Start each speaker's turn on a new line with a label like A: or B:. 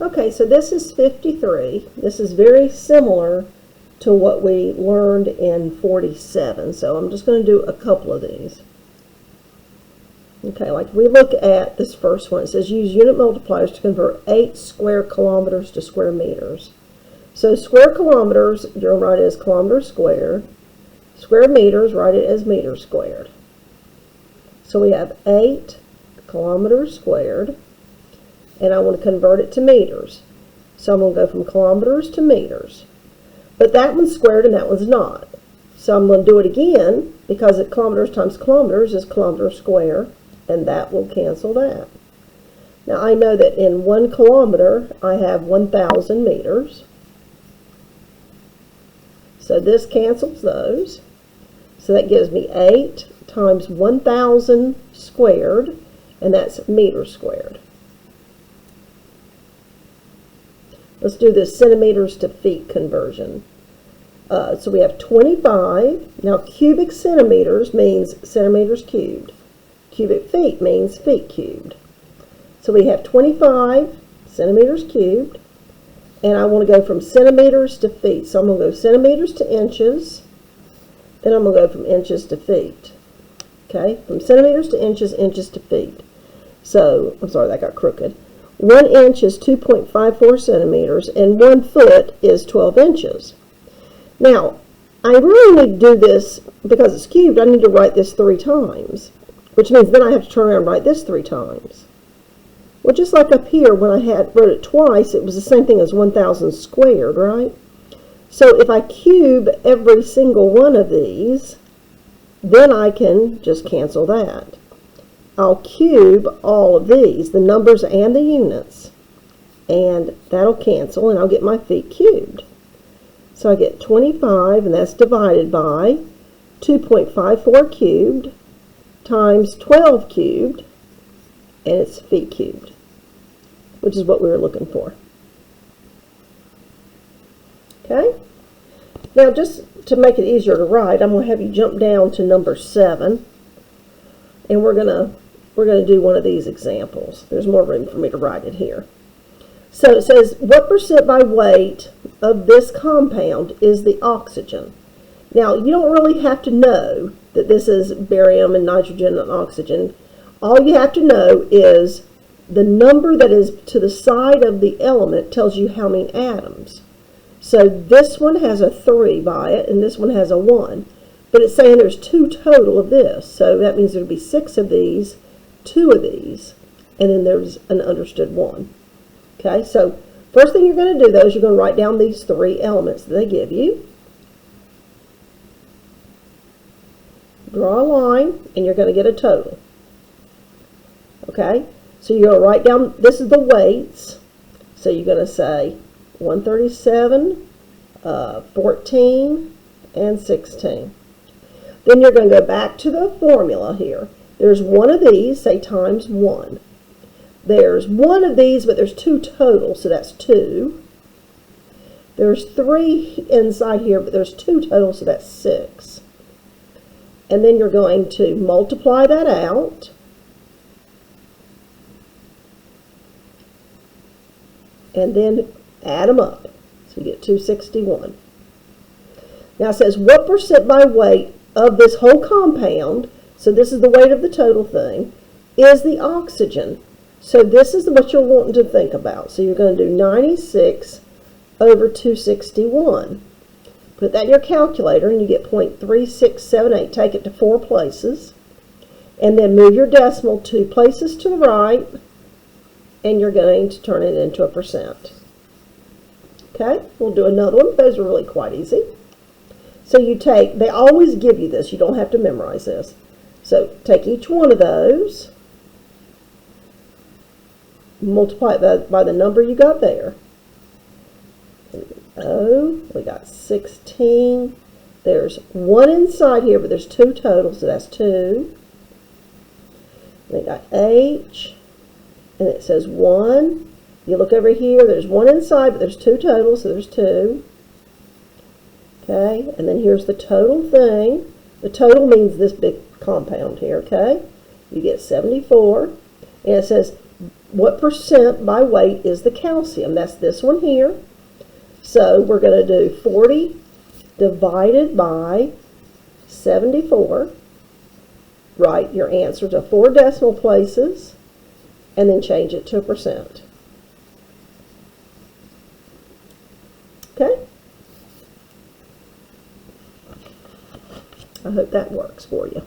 A: Okay, so this is 53. This is very similar to what we learned in 47. So I'm just going to do a couple of these. Okay, like we look at this first one. It says use unit multipliers to convert 8 square kilometers to square meters. So square kilometers, you'll write it as kilometers squared. Square meters, write it as meters squared. So we have 8 kilometers squared, and I want to convert it to meters. So I'm going to go from kilometers to meters. But that one's squared and that one's not. So I'm going to do it again, because kilometers times kilometers is kilometers squared, and that will cancel that. Now I know that in 1 kilometer I have 1,000 meters. So this cancels those. So that gives me 8 times 1,000 squared, and that's meters squared. Let's do the centimeters to feet conversion. So we have 25. Now cubic centimeters means centimeters cubed. Cubic feet means feet cubed. So we have 25 centimeters cubed. And I want to go from centimeters to feet. So I'm going to go centimeters to inches. Then I'm going to go from inches to feet. Okay, from centimeters to inches, inches to feet. So, I'm sorry, that got crooked. 1 inch is 2.54 centimeters, and 1 foot is 12 inches. Now, I really need to do this, because it's cubed, I need to write this 3 times, which means then I have to turn around and write this 3 times. Well, just like up here, when I wrote it twice, it was the same thing as 1,000 squared, right? So if I cube every single one of these, then I can just cancel that. I'll cube all of these, the numbers and the units, and that'll cancel, and I'll get my feet cubed. So I get 25, and that's divided by 2.54 cubed times 12 cubed, and it's feet cubed, which is what we were looking for. Okay? Now, just to make it easier to write, I'm going to have you jump down to number 7, and we're going to do one of these examples. There's more room for me to write it here. So it says, what percent by weight of this compound is the oxygen? Now, you don't really have to know that this is barium and nitrogen and oxygen. All you have to know is the number that is to the side of the element tells you how many atoms. So this one has a 3 by it, and this one has a 1. But it's saying there's 2 total of this. So that means there'll be 6 of these, 2 of these, and then there's an understood 1. Okay, so first thing you're going to do, though, is you're going to write down these 3 elements that they give you. Draw a line, and you're going to get a total. Okay, so you're going to write down, this is the weights. So you're going to say 137, 14, and 16. Then you're going to go back to the formula here. There's 1 of these, say times 1. There's 1 of these, but there's 2 total, so that's 2. There's 3 inside here, but there's 2 total, so that's 6. And then you're going to multiply that out. And then add them up. So you get 261. Now it says, what percent by weight of this whole compound, so this is the weight of the total thing, is the oxygen? So this is what you're wanting to think about. So you're going to do 96 over 261. Put that in your calculator and you get 0.3678. Take it to 4 places. And then move your decimal 2 places to the right. And you're going to turn it into a percent. Okay, we'll do another one. Those are really quite easy. So you take, they always give you this. You don't have to memorize this. So take each one of those, multiply it by the number you got there. Oh, we got 16. There's 1 inside here, but there's 2 total, so that's 2. We got H, and it says 1. You look over here, there's 1 inside, but there's 2 total, so there's 2. Okay, and then here's the total thing. The total means this big compound here, okay? You get 74. And it says what percent by weight is the calcium? That's this one here. So we're going to do 40 divided by 74. Write your answer to 4 decimal places, and then change it to a percent. Okay? I hope that works for you.